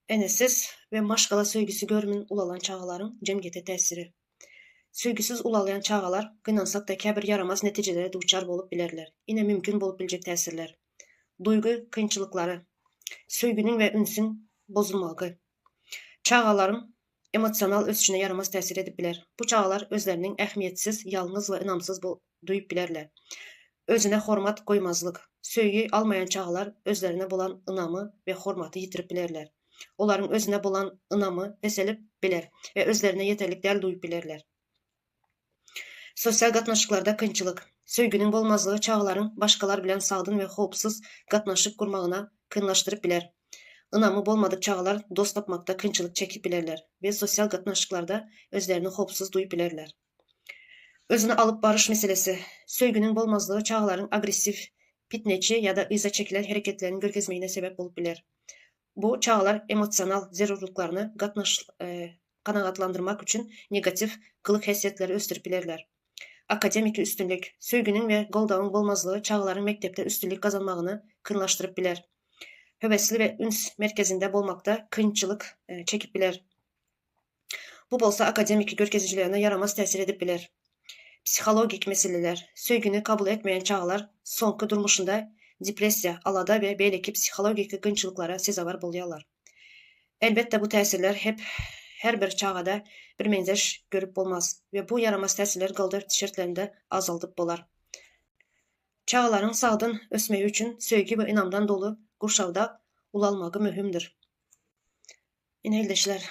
Enesiz ve maşgala söygüsü görmün ulalan çağaların cemgete tesiri. Söygüsüz ulalayan çağalar kıynansaq da kəbir yaramaz neticelere duçar bolup bilerler. Yine mümkün bolup bilecek tesirler. Duygu kıyınçılıkları, söygünün ve ünsün bozulmağı. Çağaların emosional ösüşüne yaramaz tesir edip biler. Bu çağalar özlerinin ehmiyetsiz, yalnız ve inamsız duyup bilerler. Özüne hormat koymazlık. Söygü almayan çağalar özlerine bulan inamı ve hormatı yitirip bilerler. Onların özüne bulan inamı eselip biler ve özlerine yeterlik del duyup bilerler. Sosyal gatnaşıklarda kıyınçılık. Söygünün bolmazlığı çağaların başkalar bilen sağdın ve hopsuz gatnaşık kurmağına kıyınlaştırıp biler. Inamı bolmadık çağalar dost tapmakta kıyınçılık çekip bilerler ve sosyal gatnaşıklarda özlerini hopsuz duyup bilerler. Özünü alıp barış meselesi. Söygünün bolmazlığı çağaların agresif, pitneci ya da iza çekilen hareketlerinin görkezmeyine sebep bolup biler. Bu çağalar emosional zerurluklarını kanaatlandırmak için negatif kılık hesiyetleri östürüp bilerler. Akademik üstünlük, söygünün ve Goldağ'ın bolmazlığı çağaların mektepte üstünlük kazanmağını kınlaştırıp biler. Hövesli ve üns merkezinde bolmakta kıyınçılık çekip biler. Bu bolsa akademik görkezicilerine yaramaz tesir edip biler. Psikologik meseleler, söygünü kabul etmeyen çağalar sonku durmuşunda depressiya, alada ve belki psikologik kıyınçılıklara sezavar bolýarlar. Elbette bu tesirler hep her bir çağada bir menzeş görüp bolmaz ve bu yaramaz tesirler galdır tişörtlerinde azaldıp bolar. Çağaların sağdın ösmeyi üçün söýgü ve inamdan dolu gurşavda ulalmağı mühümdür. Ine ildeşler.